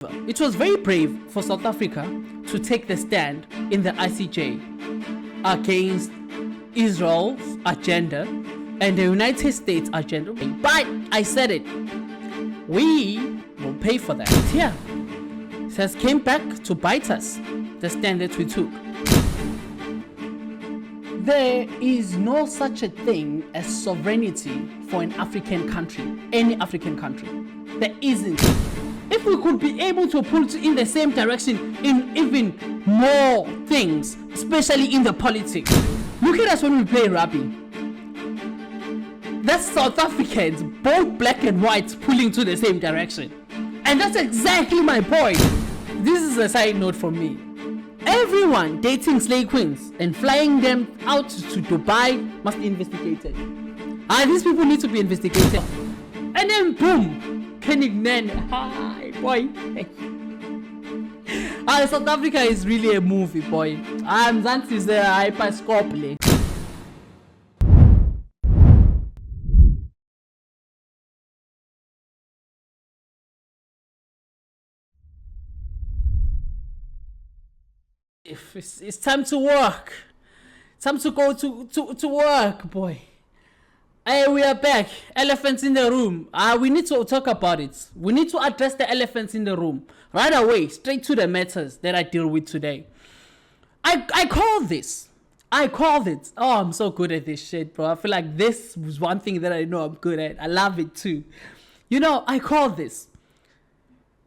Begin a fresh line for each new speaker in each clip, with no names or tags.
It was very brave for South Africa to take the stand in the ICJ against Israel's agenda and the United States agenda. But I said it. We will pay for that. Yeah. It has came back to bite us, the stand that we took. There is no such a thing as sovereignty for an African country, any African country. There isn't. If we could be able to pull in the same direction in even more things, especially in the politics. Look at us when we play rugby. That's South Africans, both black and white, pulling to the same direction. And that's exactly my point. This is a side note from me. Everyone dating slave queens and flying them out to Dubai must be investigated. These people need to be investigated. And then boom, Kunene. Hi, boy. South Africa is really a movie, boy. That is a hyperscope. If it's time to work, time to go to work, boy. Hey, we are back. Elephants in the room. We need to talk about it. We need to address the elephants in the room right away, straight to the matters that I deal with today. I called this. I called it. Oh, I'm so good at this shit, bro. I feel like this was one thing that I know I'm good at. I love it too. You know, I called this.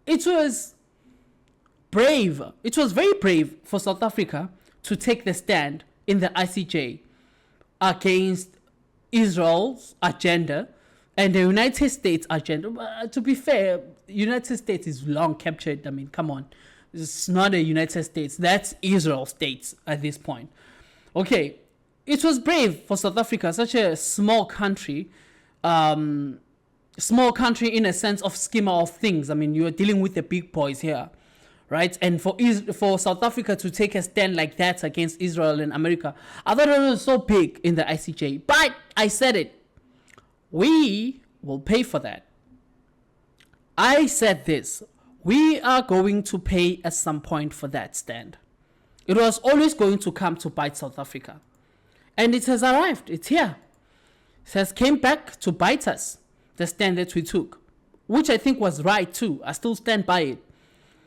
It was brave. It was very brave for South Africa to take the stand in the ICJ against Israel's agenda and the United States agenda. To be fair, United States is long captured. I mean, come on. It's not a United States. That's Israel states at this point. Okay. It was brave for South Africa, such a small country in a sense of schema of things. I mean, you are dealing with the big boys here. Right? And for South Africa to take a stand like that against Israel and America, I thought it was so big in the ICJ. But I said it. We will pay for that. I said this. We are going to pay at some point for that stand. It was always going to come to bite South Africa. And it has arrived. It's here. It has came back to bite us, the stand that we took, which I think was right too. I still stand by it.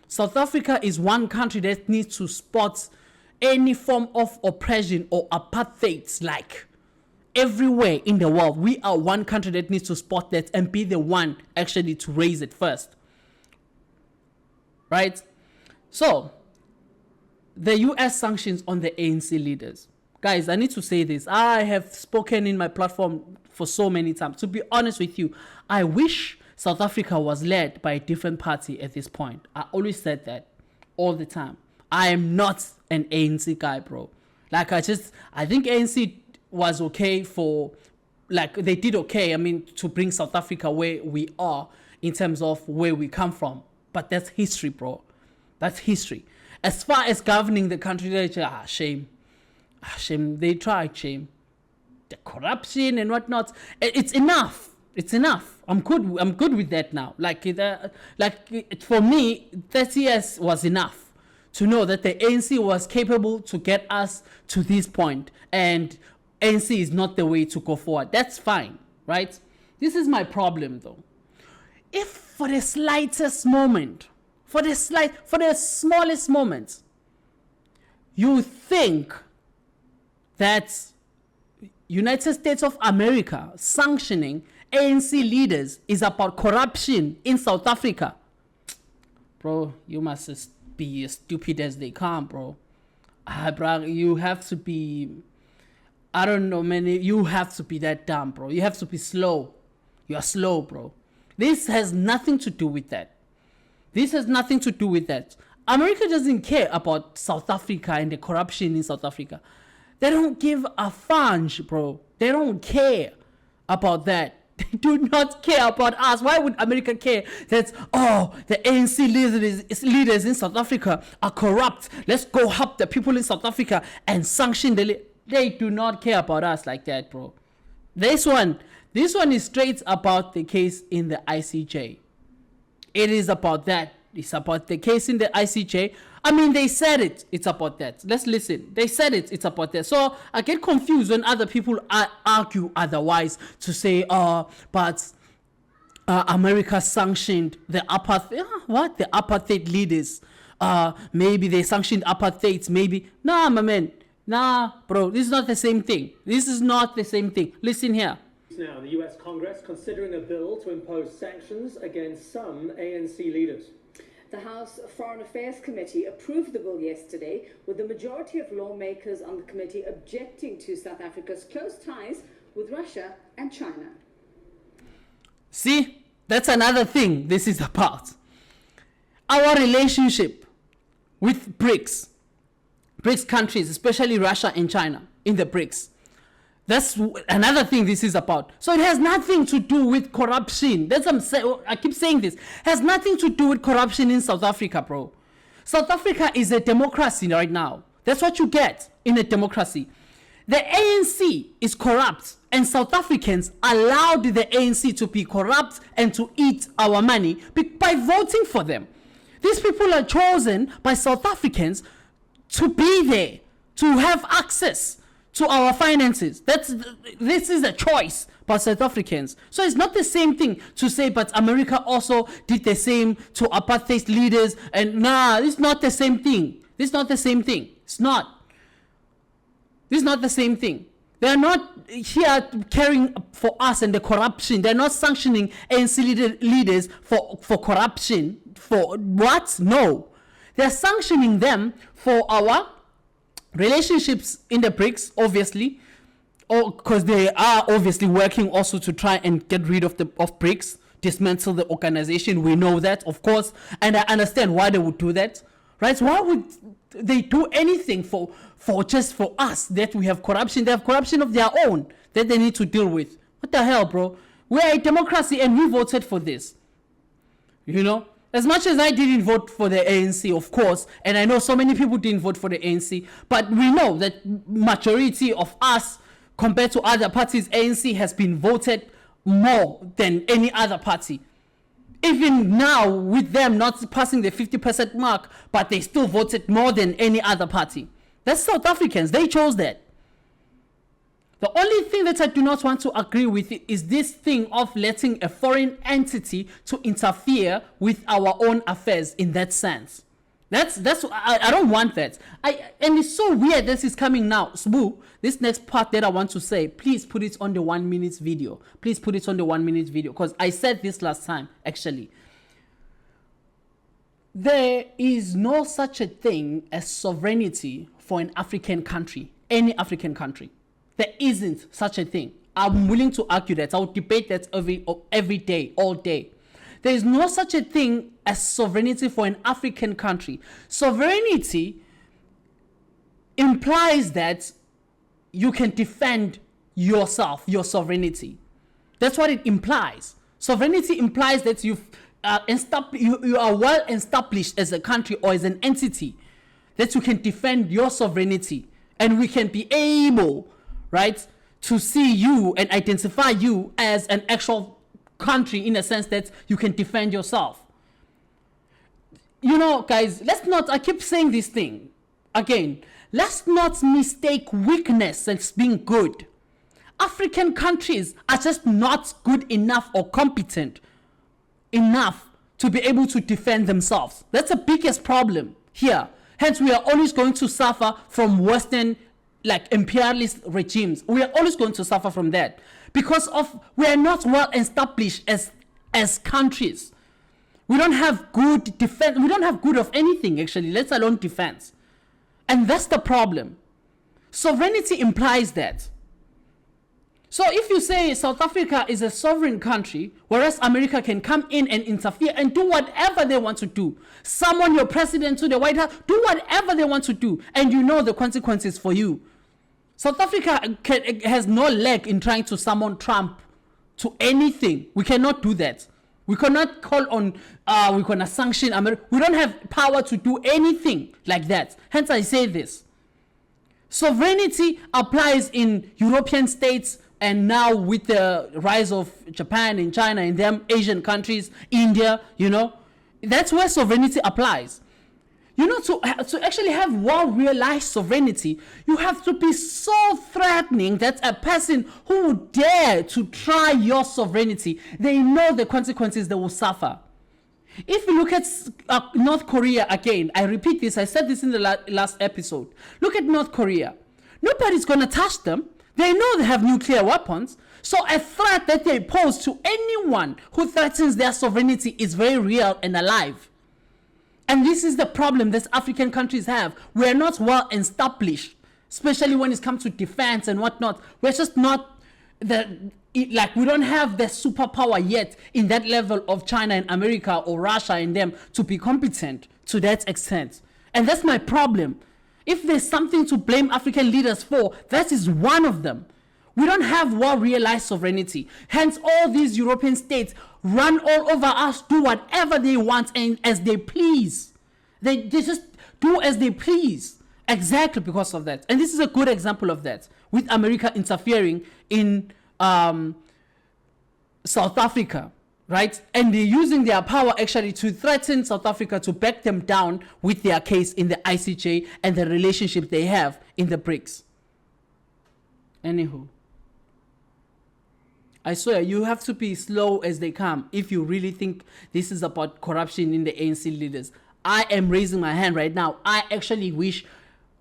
South Africa is one country that needs to spot any form of oppression or apartheid, like everywhere in the world. We are one country that needs to spot that and be the one actually to raise it first. Right? So, the US sanctions on the ANC leaders. Guys, I need to say this. I have spoken in my platform for so many times. To be honest with you, I wish South Africa was led by a different party at this point. I always said that all the time. I am not an ANC guy, bro. Like, I think ANC was okay they did okay, I mean, to bring South Africa where we are in terms of where we come from. But that's history, bro. That's history. As far as governing the country, they just, shame. Shame. They tried, shame. The corruption and whatnot. It's enough. It's enough. I'm good with that now. For me, 30 years was enough to know that the ANC was capable to get us to this point, and ANC is not the way to go forward. That's fine, right? This is my problem, though. If for the slightest moment, for the smallest moment, you think that United States of America sanctioning ANC leaders is about corruption in South Africa, bro, you must be as stupid as they come, bro. Bro, you have to be, I don't know, man, you have to be that dumb, bro. You have to be slow. You are slow, bro. This has nothing to do with that. This has nothing to do with that. America doesn't care about South Africa and the corruption in South Africa. They don't give a fudge, bro. They don't care about that. They do not care about us. Why would America care that, the ANC leaders in South Africa are corrupt? Let's go help the people in South Africa and sanction They do not care about us like that, bro. This one is straight about the case in the ICJ. It is about that. It's about the case in the ICJ. I mean, they said it. It's about that. Let's listen. They said it. It's about that. So I get confused when other people argue otherwise to say, but America sanctioned the apartheid. What? The apartheid leaders. Maybe they sanctioned apartheid. Maybe. Nah, my man. Nah, bro. This is not the same thing. This is not the same thing. Listen here.
Now, the US Congress considering a bill to impose sanctions against some ANC leaders.
The House Foreign Affairs Committee approved the bill yesterday, with the majority of lawmakers on the committee objecting to South Africa's close ties with Russia and China.
See, that's another thing this is about. Our relationship with BRICS countries, especially Russia and China in the BRICS. That's another thing this is about. So it has nothing to do with corruption. That's what I'm saying. I keep saying this. It has nothing to do with corruption in South Africa, bro. South Africa is a democracy right now. That's what you get in a democracy. The ANC is corrupt, and South Africans allowed the ANC to be corrupt and to eat our money by voting for them. These people are chosen by South Africans to be there, to have access to our finances. This is a choice by South Africans. So it's not the same thing to say, but America also did the same to apartheid leaders. And nah, it's not the same thing. This is not the same thing. It's not. This is not the same thing. They're not here caring for us and the corruption. They're not sanctioning ANC leaders for corruption. For what? No. They're sanctioning them for our relationships in the BRICS, obviously, because they are obviously working also to try and get rid of BRICS, dismantle the organization. We know that, of course, and I understand why they would do that, right? So why would they do anything for just for us that we have corruption? They have corruption of their own that they need to deal with. What the hell, bro? We are a democracy and we voted for this. You know? As much as I didn't vote for the ANC, of course, and I know so many people didn't vote for the ANC, but we know that majority of us, compared to other parties, ANC has been voted more than any other party. Even now, with them not passing the 50% mark, but they still voted more than any other party. That's South Africans. They chose that. The only thing that I do not want to agree with is this thing of letting a foreign entity to interfere with our own affairs in that sense. I don't want that. And it's so weird this is coming now. Sbu, this next part that I want to say, please put it on the 1 minute video. Please put it on the 1 minute video, because I said this last time, actually. There is no such a thing as sovereignty for an African country, any African country. There isn't such a thing. I'm willing to argue that. I would debate that every day, all day. There is no such a thing as sovereignty for an African country. Sovereignty implies that you can defend yourself, your sovereignty. That's what it implies. Sovereignty implies that you are well established as a country or as an entity, that you can defend your sovereignty, and we can be able, right, to see you and identify you as an actual country in a sense that you can defend yourself. You know, guys, I keep saying this thing again, let's not mistake weakness as being good. African countries are just not good enough or competent enough to be able to defend themselves. That's the biggest problem here. Hence, we are always going to suffer from Western, like, imperialist regimes. We are always going to suffer from that because we are not well established as countries. We don't have good defense. We don't have good of anything, actually, let alone defense. And that's the problem. Sovereignty implies that. So if you say South Africa is a sovereign country, whereas America can come in and interfere and do whatever they want to do, summon your president to the White House, do whatever they want to do, and you know the consequences for you. South Africa has no leg in trying to summon Trump to anything. We cannot do that. We cannot call on, we're going to sanction America. We don't have power to do anything like that. Hence I say this. Sovereignty applies in European states, and now with the rise of Japan and China and them Asian countries, India, you know, That's where sovereignty applies. You know, to actually have well-realized sovereignty, you have to be so threatening that a person who would dare to try your sovereignty, they know the consequences they will suffer. If you look at North Korea again, I repeat this, I said this in the last episode. Look at North Korea. Nobody's going to touch them. They know they have nuclear weapons. So a threat that they pose to anyone who threatens their sovereignty is very real and alive. And this is the problem that African countries have. We're not well established, especially when it comes to defense and whatnot. We're just not we don't have the superpower yet in that level of China and America or Russia and them to be competent to that extent. And that's my problem. If there's something to blame African leaders for, that is one of them. We don't have well-realized sovereignty. Hence, all these European states run all over us, do whatever they want and as they please. They just do as they please. Exactly because of that. And this is a good example of that, with America interfering in South Africa, right? And they're using their power actually to threaten South Africa to back them down with their case in the ICJ and the relationship they have in the BRICS. Anywho. I swear, you have to be slow as they come if you really think this is about corruption in the ANC leaders. I am raising my hand right now. I actually wish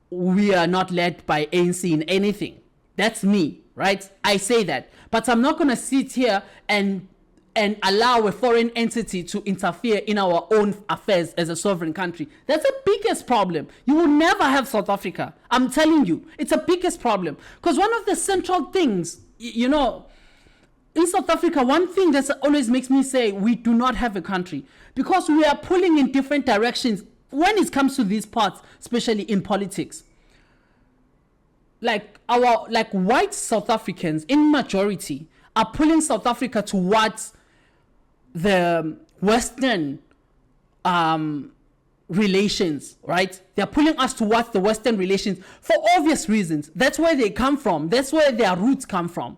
we are not led by ANC in anything. That's me, right? I say that. But I'm not going to sit here and allow a foreign entity to interfere in our own affairs as a sovereign country. That's the biggest problem. You will never have South Africa. I'm telling you, it's the biggest problem. Because one of the central things, you know, in South Africa, one thing that always makes me say we do not have a country, because we are pulling in different directions when it comes to these parts, especially in politics. Like white South Africans in majority are pulling South Africa towards the Western relations, right? They're pulling us towards the Western relations for obvious reasons. That's where they come from. That's where their roots come from.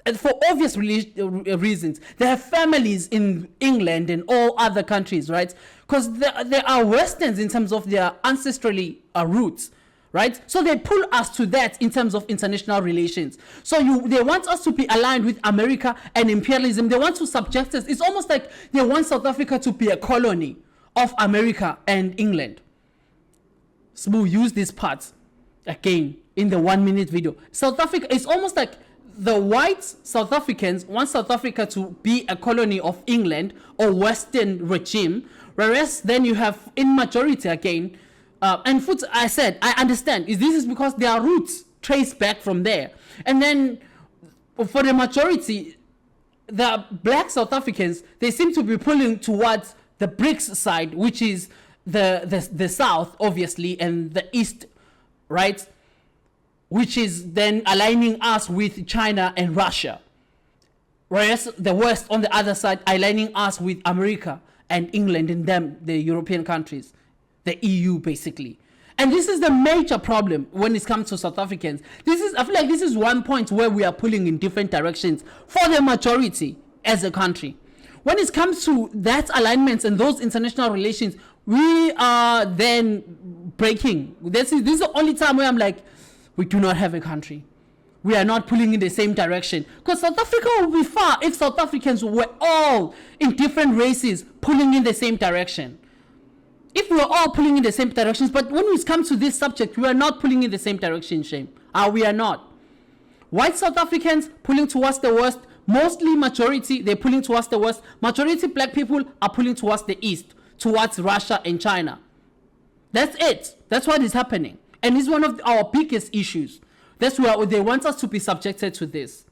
And for obvious reasons. They have families in England and all other countries, right? Because there are Westerns in terms of their ancestrally roots, right? So they pull us to that in terms of international relations. So they want us to be aligned with America and imperialism. They want to subject us. It's almost like they want South Africa to be a colony of America and England. So we'll use these parts again in the 1 minute video. South Africa is almost like the white South Africans want South Africa to be a colony of England or Western regime, whereas then you have in majority again, and I said, I understand, this is because their roots trace back from there. And then for the majority, the black South Africans, they seem to be pulling towards the BRICS side, which is the South, obviously, and the East, right? Which is then aligning us with China and Russia. Whereas the West, on the other side, aligning us with America and England and them, the European countries, the EU, basically. And this is the major problem when it comes to South Africans. I feel like this is one point where we are pulling in different directions for the majority as a country. When it comes to that alignments and those international relations, we are then breaking. This is the only time where I'm like, we do not have a country. We are not pulling in the same direction. Because South Africa would be far if South Africans were all in different races pulling in the same direction. If we are all pulling in the same directions, but when it comes to this subject, we are not pulling in the same direction, shame. We are not. White South Africans pulling towards the West, mostly majority, they're pulling towards the West. Majority black people are pulling towards the East, towards Russia and China. That's it. That's what is happening. And it's one of our biggest issues. That's why they want us to be subjected to this.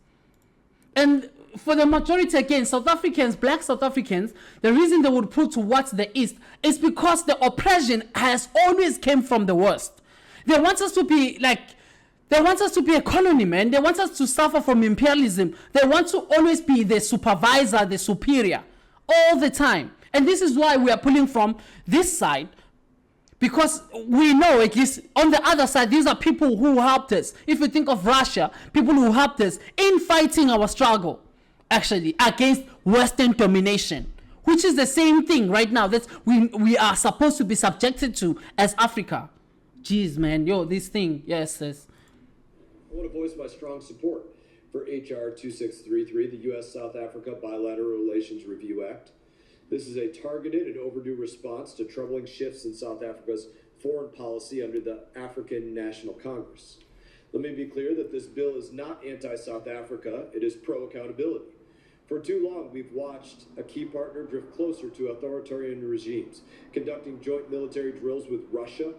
And for the majority, again, South Africans, black South Africans, the reason they would pull towards the East is because the oppression has always came from the West. They want us to be a colony, man. They want us to suffer from imperialism. They want to always be the supervisor, the superior, all the time. And this is why we are pulling from this side. Because we know, at least on the other side, these are people who helped us. If you think of Russia, people who helped us in fighting our struggle, actually, against Western domination. which is the same thing right now that we are supposed to be subjected to as Africa. Jeez, man, this thing, yes.
I want to voice my strong support for HR 2633, the U.S.-South Africa Bilateral Relations Review Act. This is a targeted and overdue response to troubling shifts in South Africa's foreign policy under the African National Congress. Let me be clear that this bill is not anti-South Africa, it is pro-accountability. For too long, we've watched a key partner drift closer to authoritarian regimes, conducting joint military drills with Russia,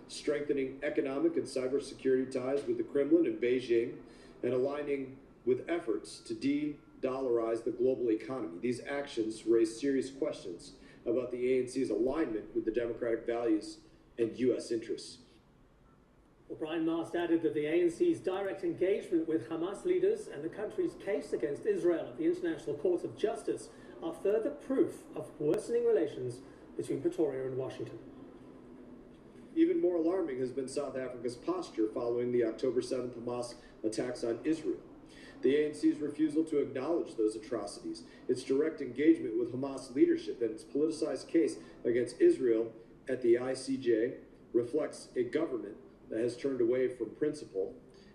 strengthening economic and cybersecurity ties with the Kremlin and Beijing, and aligning with efforts to de-dollarize the global economy. These actions raise serious questions about the ANC's alignment with the democratic values and U.S. interests.
Well, Brian Mast added that the ANC's direct engagement with Hamas leaders and the country's case against Israel at the International Court of Justice are further proof of worsening relations between Pretoria and Washington.
Even more alarming has been South Africa's posture following the October 7th Hamas attacks on Israel. The ANC's refusal to acknowledge those atrocities, its direct engagement with Hamas leadership, and its politicized case against Israel at the ICJ reflects a government that has turned away from principle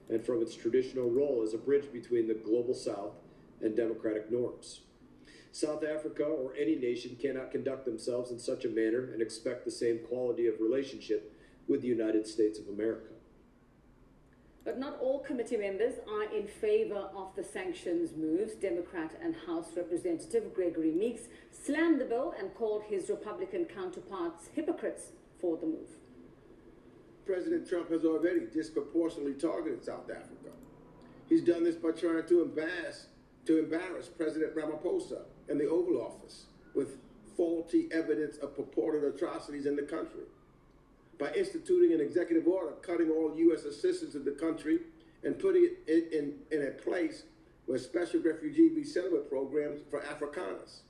and from its traditional role as a bridge between the global South and democratic norms. South Africa or any nation cannot conduct themselves in such a manner and expect the same quality of relationship with the United States of America.
But not all committee members are in favor of the sanctions moves. Democrat and House Representative Gregory Meeks slammed the bill and called his Republican counterparts hypocrites for the move.
President Trump has already disproportionately targeted South Africa. He's done this by trying to embarrass President Ramaphosa and the Oval Office with faulty evidence of purported atrocities in the country, by instituting an executive order cutting all U.S. assistance to the country and putting it in a place where special refugee resettlement programs for Afrikaners.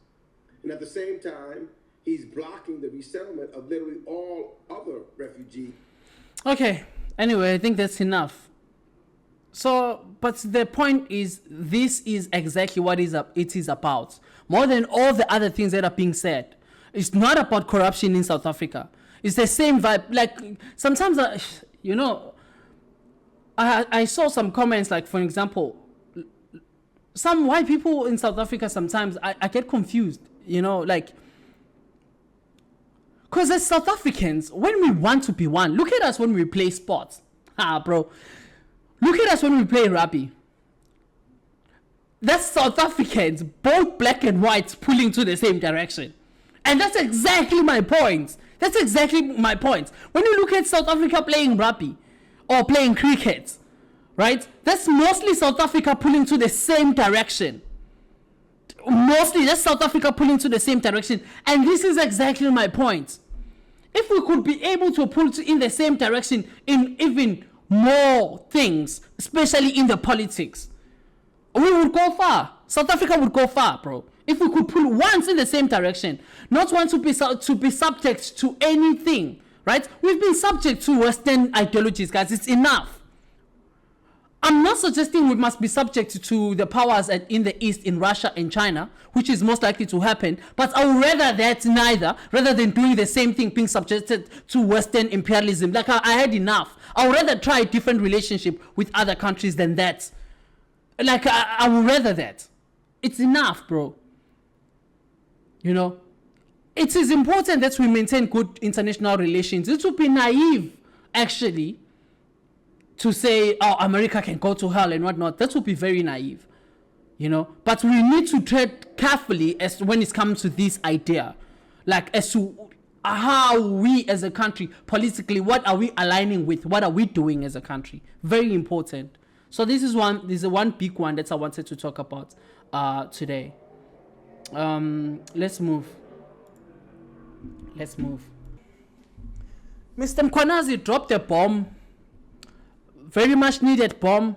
And at the same time, he's blocking the resettlement of literally all other refugees.
Okay, anyway, I think that's enough. So, but the point is, this is exactly what it is about. More than all the other things that are being said. It's not about corruption in South Africa. It's the same vibe. Like, sometimes, I saw some comments, like, for example, some white people in South Africa, sometimes I get confused, like, because as South Africans, when we want to be one, look at us when we play sports. Bro. Look at us when we play rugby. That's South Africans, both black and white, pulling to the same direction. And that's exactly my point. When you look at South Africa playing rugby or playing cricket, right? That's mostly South Africa pulling to the same direction. Mostly, that's South Africa pulling to the same direction. And this is exactly my point. If we could be able to pull in the same direction in even more things, especially in the politics, we would go far. South Africa would go far, bro. If we could pull once in the same direction, not want to be subject to anything, right? We've been subject to Western ideologies, guys. It's enough. I'm not suggesting we must be subject to the powers in the East, in Russia and China, which is most likely to happen. But I would rather that neither, rather than doing the same thing, being subjected to Western imperialism. Like, I had enough. I would rather try a different relationship with other countries than that. Like, I would rather that. It's enough, bro. It is important that we maintain good international relations. It would be naive, actually, to say, oh, America can go to hell and whatnot. That would be very naive, But we need to tread carefully as when it comes to this idea, like as to how we as a country, politically, what are we aligning with? What are we doing as a country? Very important. So this is one big one that I wanted to talk about today. Let's move. Mr. Mkhwanazi dropped a bomb. Very much needed bomb,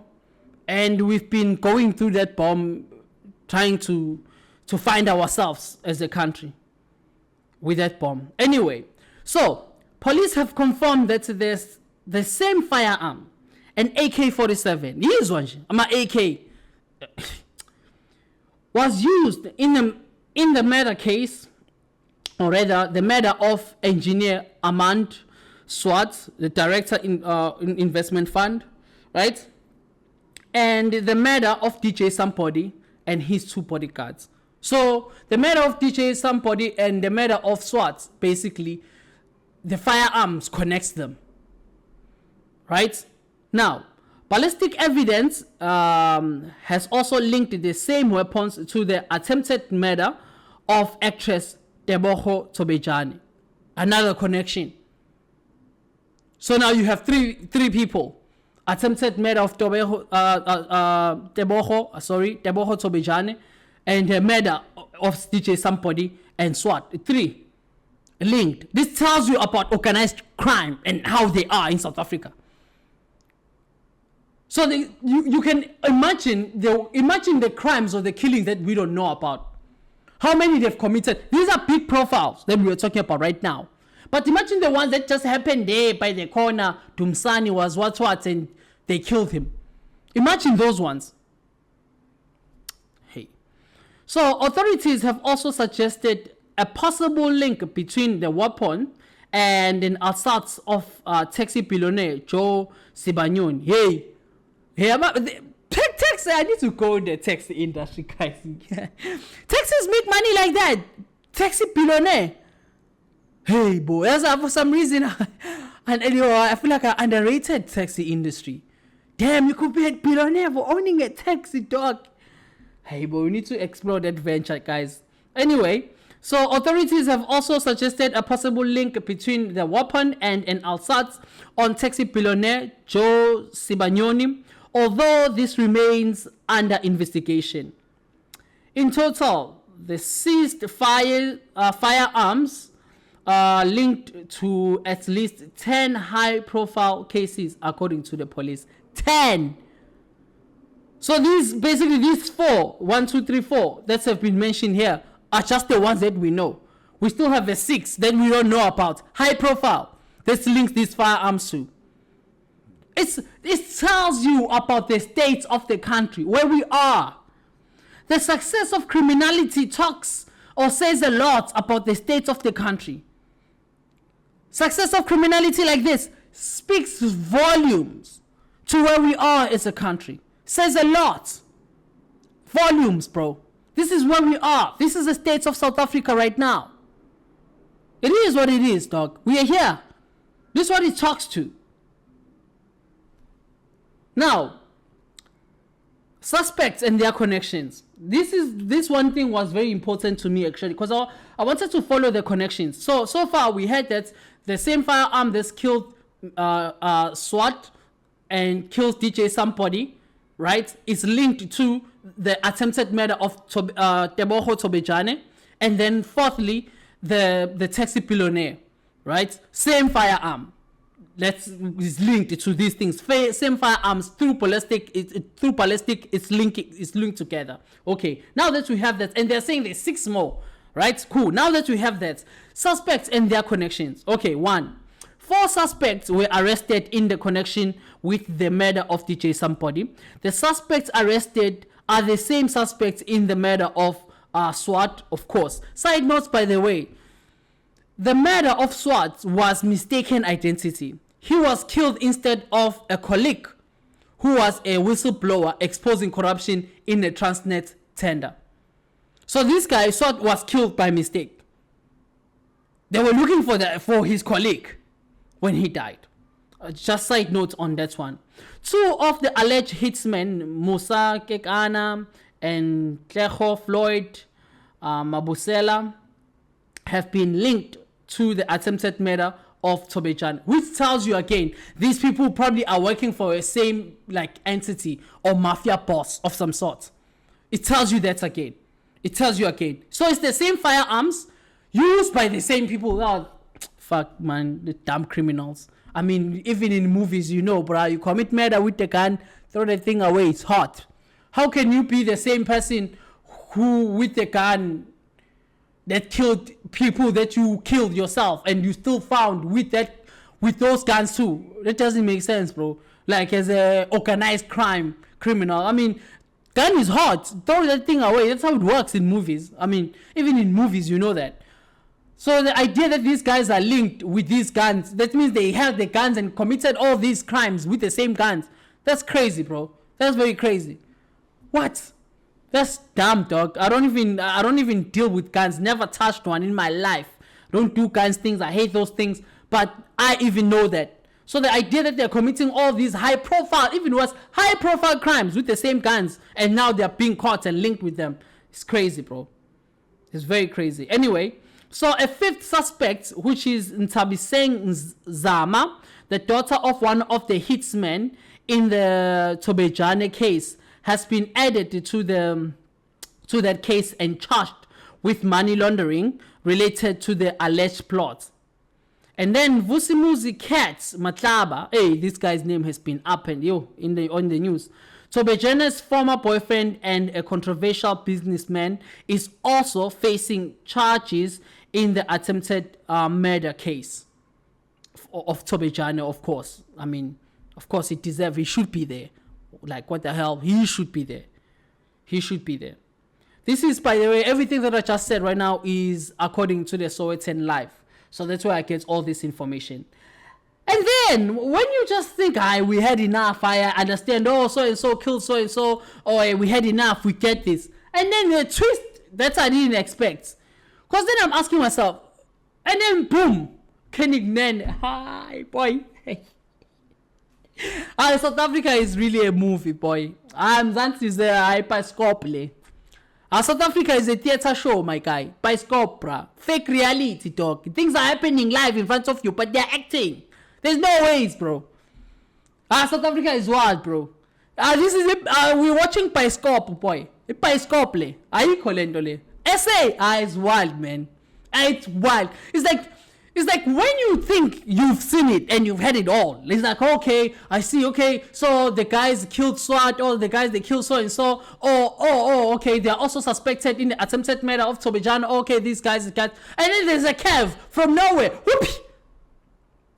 and we've been going through that bomb, trying to find ourselves as a country with that bomb. Anyway, so police have confirmed that there's the same firearm, an AK-47. Here's one, AK, was used in the murder case or rather, the murder of engineer Armand Swart, the director in investment fund, right? And the murder of DJ Somebody and his 2 bodyguards. So the murder of DJ Somebody and the murder of Swart, basically, the firearms connects them, right? Now, ballistic evidence has also linked the same weapons to the attempted murder of actress Tebogo Tobejane. Another connection. So now you have three people. Attempted murder of Tebogo Tobejane, and the murder of DJ Somebody and Swart. 3 linked. This tells you about organized crime and how they are in South Africa. So you can imagine the crimes or the killing that we don't know about. How many they've committed. These are big profiles that we are talking about right now. But imagine the ones that just happened there by the corner. Dumsani was what and they killed him. Imagine those ones. Hey. So authorities have also suggested a possible link between the weapon and an assault of taxi billionaire Joe Sibanyoni. Hey, taxi, I need to go in the taxi industry, guys. Taxis make money like that. Taxi billionaire. Hey, boy, for some reason, and anyway, I feel like I underrated taxi industry. Damn, you could be a billionaire for owning a taxi, dog. Hey, boy, we need to explore that venture, guys. Anyway, so authorities have also suggested a possible link between the weapon and an assault on taxi billionaire Joe Sibanyoni, although this remains under investigation. In total, the seized firearms linked to at least 10 high-profile cases, according to the police. 10! So these 4, 1, 2, 3, 4, that have been mentioned here, are just the ones that we know. We still have the 6 that we don't know about. High-profile. This links these firearms to. It tells you about the state of the country, where we are. The success of criminality talks or says a lot about the state of the country. Success of criminality like this speaks volumes to where we are as a country. Says a lot. Volumes, bro. This is where we are. This is the state of South Africa right now. It is what it is, dog. We are here. This is what it talks to. Now, suspects and their connections. This one thing was very important to me, actually, because I wanted to follow the connections. So far we had that the same firearm that's killed Swart and kills DJ Somebody, right, is linked to the attempted murder of Tebogo Tobejane, and then fourthly the taxi billionaire, right? Same firearm. Is linked to these things. Same firearms through ballistic. It's linked together. Okay. Now that we have that, and they're saying there's 6 more, right? Cool. Now that we have that, suspects and their connections. Okay. 1. 4 suspects were arrested in the connection with the murder of DJ Somebody. The suspects arrested are the same suspects in the murder of Swart, of course. Side notes, by the way. The murder of Swart was mistaken identity. He was killed instead of a colleague who was a whistleblower exposing corruption in a Transnet tender. So this guy, Swart, was killed by mistake. They were looking for his colleague when he died. Just side note on that one. 2 of the alleged hitsmen, Musa Kekana and Tleho Floyd Mabusela, have been linked to the attempted murder of Tobejane, which tells you again, these people probably are working for a same entity or mafia boss of some sort. It tells you that again. It tells you again. So it's the same firearms used by the same people. Oh, fuck, man, the damn criminals. I mean, even in movies, bro, you commit murder with the gun, throw the thing away, it's hot. How can you be the same person who, with the gun, that killed people that you killed yourself, and you still found with those guns too? That doesn't make sense, bro. Like, as a organized crime criminal, I mean, gun is hot, throw that thing away. That's how it works in movies. I mean, even in movies, you know that. So the idea that these guys are linked with these guns, that means they held the guns and committed all these crimes with the same guns. That's crazy, bro. That's very crazy. What? That's dumb, dog. I don't even deal with guns. Never touched one in my life. Don't do guns things. I hate those things. But I even know that. So the idea that they're committing all these high profile crimes with the same guns, and now they're being caught and linked with them, it's crazy, bro. It's very crazy. Anyway, so a fifth suspect, which is Ntabiseng Zama, the daughter of one of the hitsmen in the Tobejane case, has been added to that case and charged with money laundering related to the alleged plot. And then Vusimuzi Katz Matlaba, hey, this guy's name has been up and on the news. Tobejane's former boyfriend and a controversial businessman is also facing charges in the attempted murder case of Tobejane, of course. I mean, of course, he should be there. Like, what the hell? He should be there. He should be there. This is, by the way, everything that I just said right now is according to the Sowetan Live. So that's where I get all this information. And then, when you just think, we had enough, I understand, so-and-so killed so-and-so, or we had enough, we get this. And then the twist that I didn't expect. Because then I'm asking myself, and then boom, Kunene, hi, boy. South Africa is really a movie, boy. That is a hyperscope. South Africa is a theater show, my guy. Bioscope, bruh. Fake reality, dog. Things are happening live in front of you, but they're acting. There's no ways, bro. South Africa is wild, bro. This is it. We're watching Bioscope, boy. Bioscope, le. Ayikho lento le. SA, it's wild, man. It's wild. It's like when you think you've seen it and you've had it all. It's like, okay, I see, okay, so the guys killed SWAT, or the guys they killed so-and-so, okay, they're also suspected in the attempted murder of Tobejane, okay, these guys got, and then there's a Kev from nowhere. Whoop!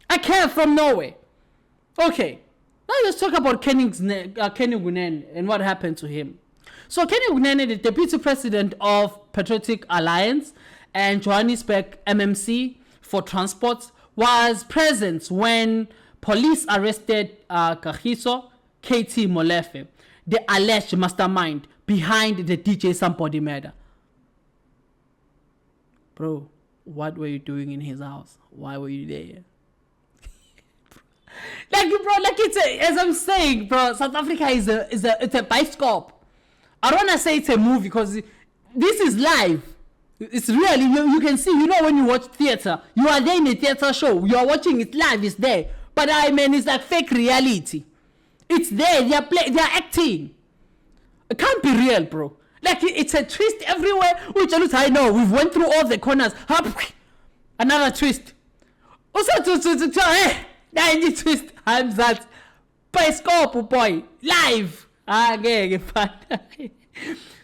A Kev from nowhere. Okay, now let's talk about Kenny Kunene and what happened to him. So Kenny Kunene, the deputy president of Patriotic Alliance and Johannesburg MMC for transport, was present when police arrested Kagiso KT Molefe, the alleged mastermind behind the DJ Somebody murder. Bro, what were you doing in his house? Why were you there? As I'm saying, bro, South Africa is a bioscope. I don't want to say it's a movie because this is live. It's really, you can see, when you watch theater, you are there in a theater show, you are watching it live, it's there. But it's like fake reality. It's there, they're acting. It can't be real, bro. It's a twist everywhere, which I know, we've went through all the corners. Another twist. Also, twist, I'm that. Bioscope, boy, live.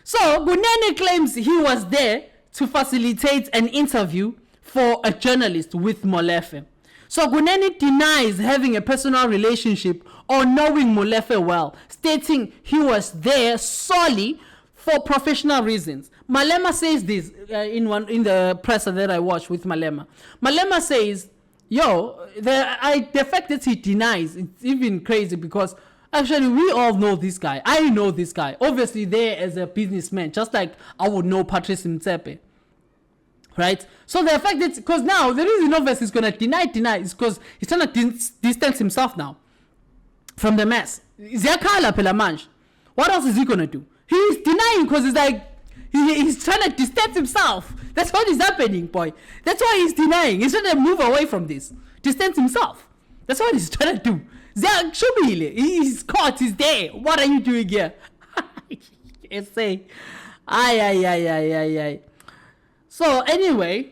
So, Kunene claims he was there to facilitate an interview for a journalist with Molefe. So Kunene denies having a personal relationship or knowing Molefe well, stating he was there solely for professional reasons. Malema says this in the presser that I watched with Malema. Malema says, the fact that he denies, it's even crazy because actually we all know this guy. I know this guy. Obviously there as a businessman, just like I would know Patrice Mtsepe. Right? So the fact that, because now the reason obviously he's going to deny is because he's trying to distance himself now from the mess. What else is he going to do? He's denying because he's like, he's trying to distance himself. That's what is happening, boy. That's why he's denying. He's trying to move away from this. Distance himself. That's what he's trying to do. He's caught. He's there. What are you doing here? Say, ay. So anyway,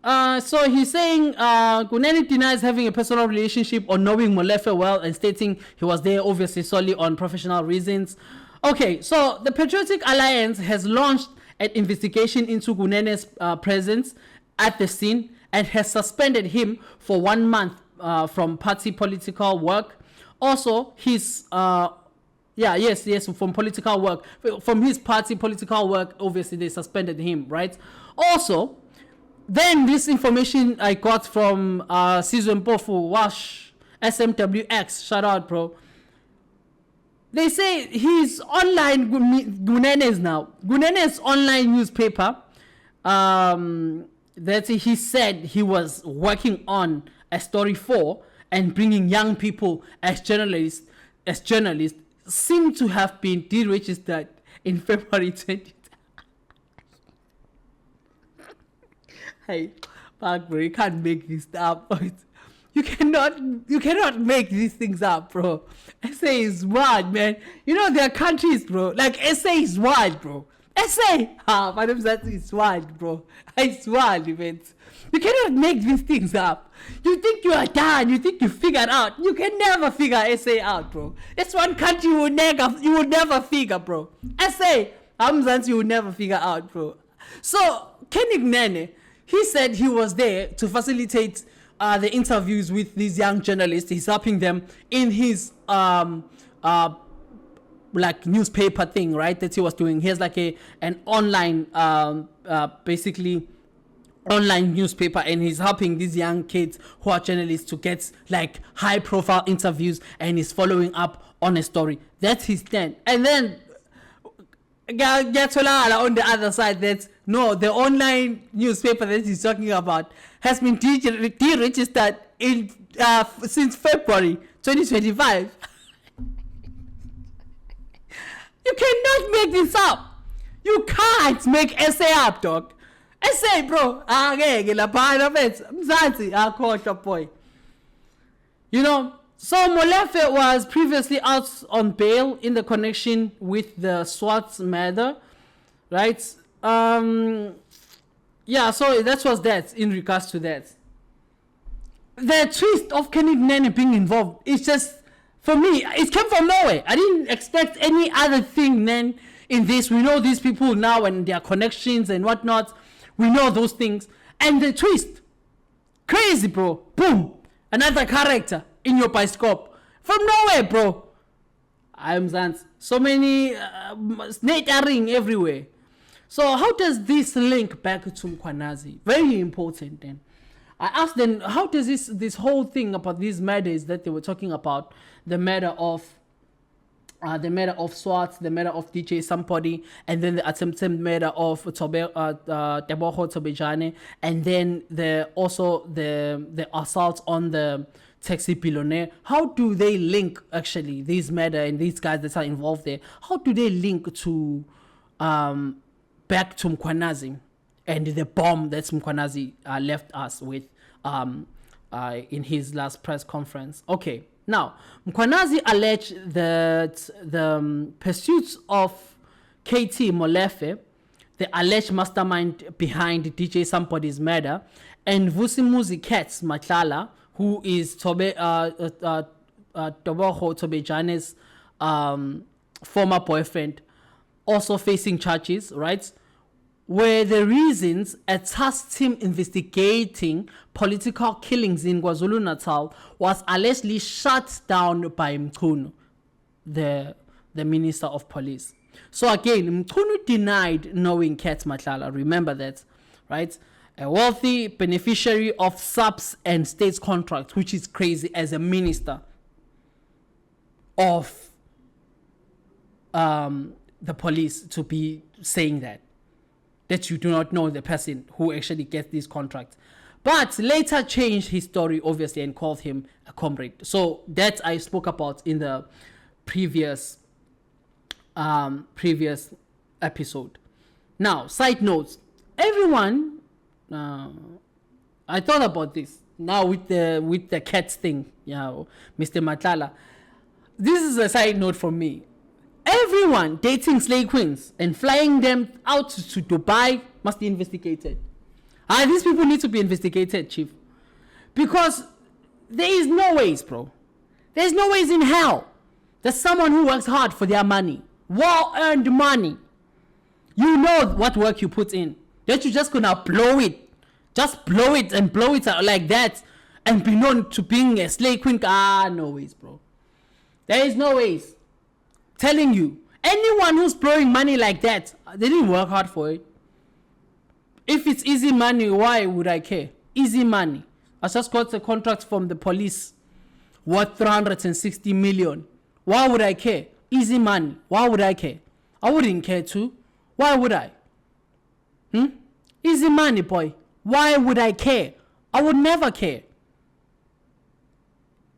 so he's saying Kunene denies having a personal relationship or knowing Molefe well and stating he was there obviously solely on professional reasons. Okay, so the Patriotic Alliance has launched an investigation into Kunene's presence at the scene and has suspended him for 1 month from party political work. Also, his from political work, from his party political work, obviously they suspended him, right? Also, Then this information I got from Sizwe Mpofu, Wash, SMWX, shout out, bro. They say he's online, Kunene's online newspaper, that he said he was working on a story for and bringing young people as journalists seem to have been deregistered in February 20. Hey, Mark, bro, you can't make this up. You cannot make these things up, bro. SA is wild, man. You know, there are countries, bro. Like, SA is wild, bro. Madam Zati is wild, bro. It's wild, events. You cannot make these things up. You think you are done. You think you figured out. You can never figure SA out, bro. It's one country you will never figure, bro. SA, Hamzansi, you will never figure out, bro. So, Kunene, he said he was there to facilitate the interviews with these young journalists. He's helping them in his like newspaper thing, right? That he was doing. He has like an online basically online newspaper, and he's helping these young kids who are journalists to get like high profile interviews, and he's following up on a story. That's his stand. And then on the other side, that no, the online newspaper that he's talking about has been deregistered in since February 2025. You cannot make this up. You can't make SA up, dog. SA, bro. Boy. You know, so Molefe was previously out on bail in the connection with the SWAT matter, right? Yeah, so that was that in regards to that. The twist of Kunene being involved is just, for me, it came from nowhere. I didn't expect any other thing then in this. We know these people now and their connections and whatnot. We know those things. And the twist, crazy, bro. Boom, another character in your bioscope. From nowhere, bro. I'm Zans. So many snake ring everywhere. So how does this link back to Mkhwanazi? Very important then. I asked them, how does this whole thing about these matters that they were talking about, the matter of SWAT, the matter of DJ somebody, and then the attempted matter of Teboho Tobejane, and then the assault on the taxi billionaire. How do they link actually these matter and these guys that are involved there? How do they link to back to Mkhwanazi and the bomb that Mkhwanazi left us with in his last press conference? Okay, now Mkhwanazi alleged that the pursuits of KT Molefe, the alleged mastermind behind DJ Somebody's murder, and Vusimuzi Katz Matlala, who is Teboho Tobejane's former boyfriend, also facing charges, right, were the reasons a task team investigating political killings in KwaZulu-Natal was allegedly shut down by Mkhunu, the Minister of Police. So again, Mkhunu denied knowing Kat Matlala. Remember that, right? A wealthy beneficiary of subs and states contracts, which is crazy as a minister of the police to be saying that you do not know the person who actually gets these contracts. But later changed his story, obviously, and called him a comrade. So that I spoke about in the previous episode. Now, side notes. Everyone, I thought about this now with the cats thing, Mr. Matlala. This is a side note from me. Everyone dating slave queens and flying them out to Dubai must be investigated. These people need to be investigated, Chief. Because there is no ways, bro. There's no ways in hell that someone who works hard for their money, well-earned money, you know what work you put in, that you're just gonna blow it. Just blow it and blow it out like that and be known to being a slave queen. No ways, bro. There is no ways. Telling you, anyone who's blowing money like that, they didn't work hard for it. If it's easy money, why would I care? Easy money. I just got a contract from the police worth 360 million. Why would I care? Easy money. Why would I care? I wouldn't care too. Why would I? Easy money, boy. Why would I care? I would never care.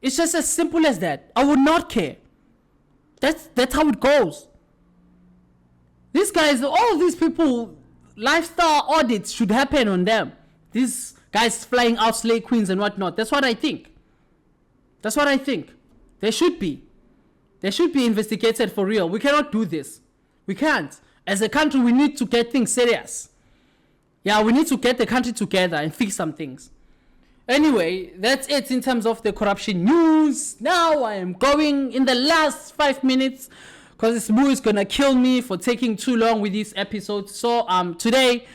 It's just as simple as that. I would not care. That's how it goes. These guys, all these people, lifestyle audits should happen on them. These guys flying out slay queens and whatnot. That's what I think. That's what I think. They should be. They should be investigated for real. We cannot do this. We can't. As a country, we need to get things serious. Yeah, we need to get the country together and fix some things. Anyway, that's it in terms of the corruption news. Now I am going in the last 5 minutes because this movie is gonna kill me for taking too long with this episode. So today,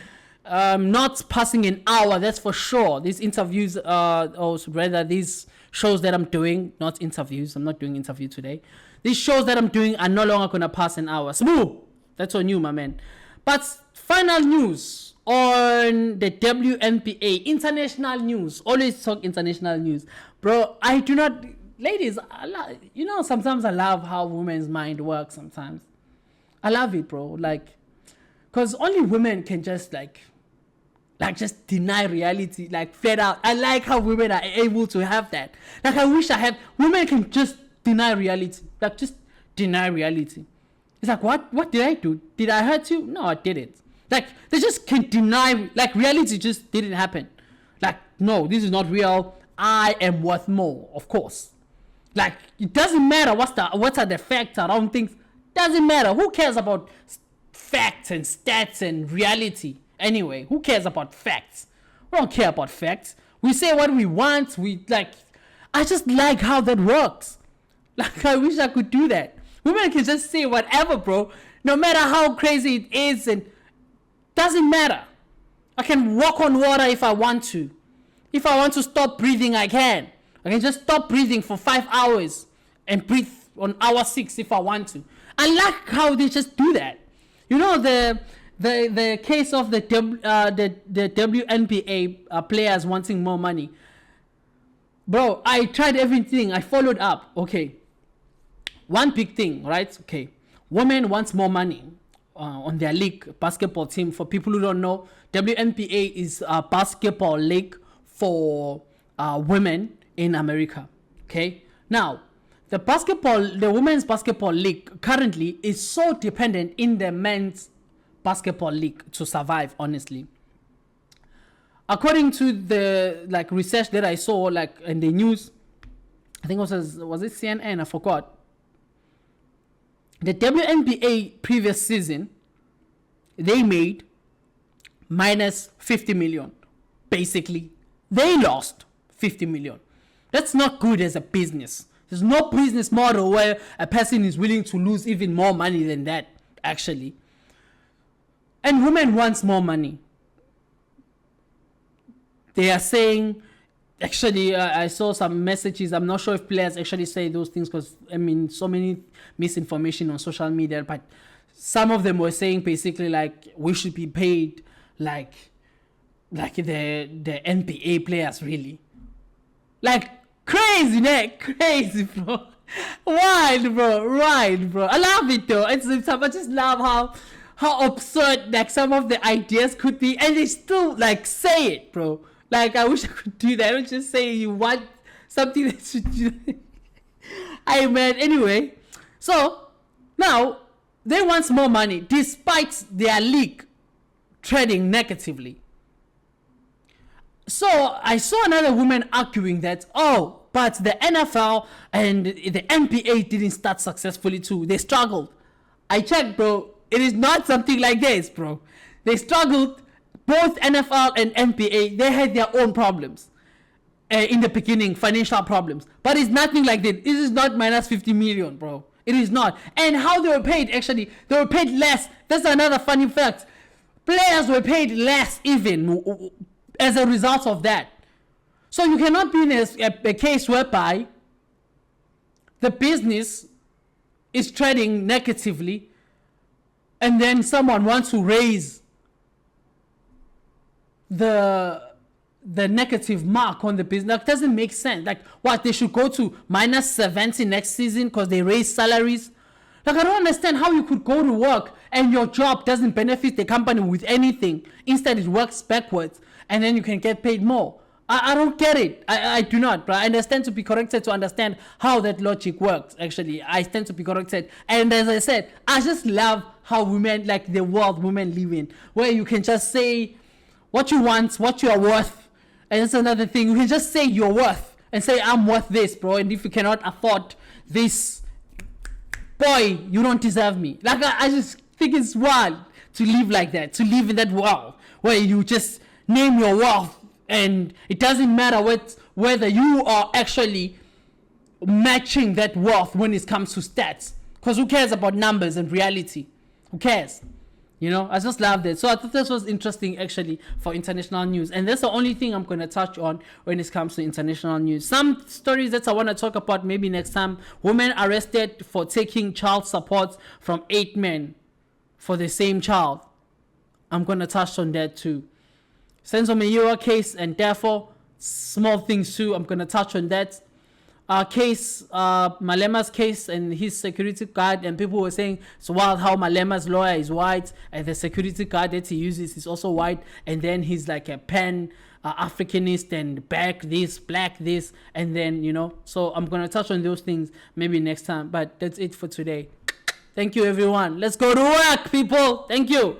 not passing an hour, that's for sure. These interviews, or rather these shows that I'm doing, not interviews. I'm not doing interview today. These shows that I'm doing are no longer gonna pass an hour. Smooth. That's on you, my man. But final news on the WNBA, international news. Always talk international news, bro. I do not, ladies. Sometimes I love how women's mind works. Sometimes I love it, bro. Like, cause only women can just just deny reality, like flat out. I like how women are able to have that. Like, I wish I had. Women can just deny reality, like just deny reality. It's like, what did I do? Did I hurt you? No, I didn't. Like, they just can deny, like, reality just didn't happen. Like, no, this is not real. I am worth more, of course. Like, it doesn't matter what are the facts around things. Doesn't matter. Who cares about facts and stats and reality? Anyway, who cares about facts? We don't care about facts. We say what we want. I just like how that works. Like, I wish I could do that. Women can just say whatever, bro. No matter how crazy it is, and doesn't matter. I can walk on water if I want to. If I want to stop breathing, I can. I can just stop breathing for 5 hours and breathe on hour 6 if I want to. I like how they just do that. You know, the case of the WNBA players wanting more money. Bro, I tried everything. I followed up. Okay. One big thing, right? Okay. Women wants more money. On their league basketball team. For people who don't know, WNBA is a basketball league for women in America. Okay, now the women's basketball league currently is so dependent in the men's basketball league to survive. Honestly, according to the research that I saw in the news, I think was it CNN? I forgot. The WNBA previous season, they made minus 50 million. Basically, they lost 50 million. That's not good as a business. There's no business model where a person is willing to lose even more money than that, actually. And women wants more money. They are saying, actually, I saw some messages. I'm not sure if players actually say those things because, so many misinformation on social media. But some of them were saying basically we should be paid like the NBA players, really. Like, crazy, crazy, bro. Wild, bro. I love it, though. I just love how absurd, some of the ideas could be. And they still, say it, bro. I wish I could do that. I would just say you want something that should do. Anyway. So, now, they want more money despite their league trading negatively. So, I saw another woman arguing that, but the NFL and the NBA didn't start successfully too. They struggled. I checked, bro. It is not something like this, bro. They struggled. Both NFL and NBA, they had their own problems in the beginning, financial problems. But it's nothing like that. It is not minus 50 million, bro. It is not. And how they were paid, actually, they were paid less. That's another funny fact. Players were paid less even as a result of that. So you cannot be in a case whereby the business is trading negatively and then someone wants to raise the negative mark on the business. Like, doesn't make sense. Like, what, they should go to minus 70 next season because they raise salaries? Like, I don't understand how you could go to work and your job doesn't benefit the company with anything. Instead, it works backwards and then you can get paid more. I don't get it. I do not, but I understand to be corrected to understand how that logic works. Actually, I stand to be corrected. And as I said, I just love how women, like the world women live in, where you can just say what you want, what you are worth. And that's another thing. You can just say you're worth and say, I'm worth this, bro. And if you cannot afford this, boy, you don't deserve me. Like, I just think it's wild to live like that, to live in that world where you just name your worth. And it doesn't matter whether you are actually matching that worth when it comes to stats. Because who cares about numbers and reality? Who cares? You know, I just love that. So I thought this was interesting, actually, for international news. And that's the only thing I'm going to touch on when it comes to international news. Some stories that I want to talk about maybe next time. Women arrested for taking child support from 8 men for the same child. I'm going to touch on that too. Senzo Mayura case, and therefore small things too. I'm going to touch on that. Malema's case and his security guard, and people were saying it's wild how Malema's lawyer is white and the security guard that he uses is also white, and then he's like a Africanist and black this, and then, you know, so I'm going to touch on those things maybe next time, but that's it for today. Thank you, everyone. Let's go to work, people. Thank you.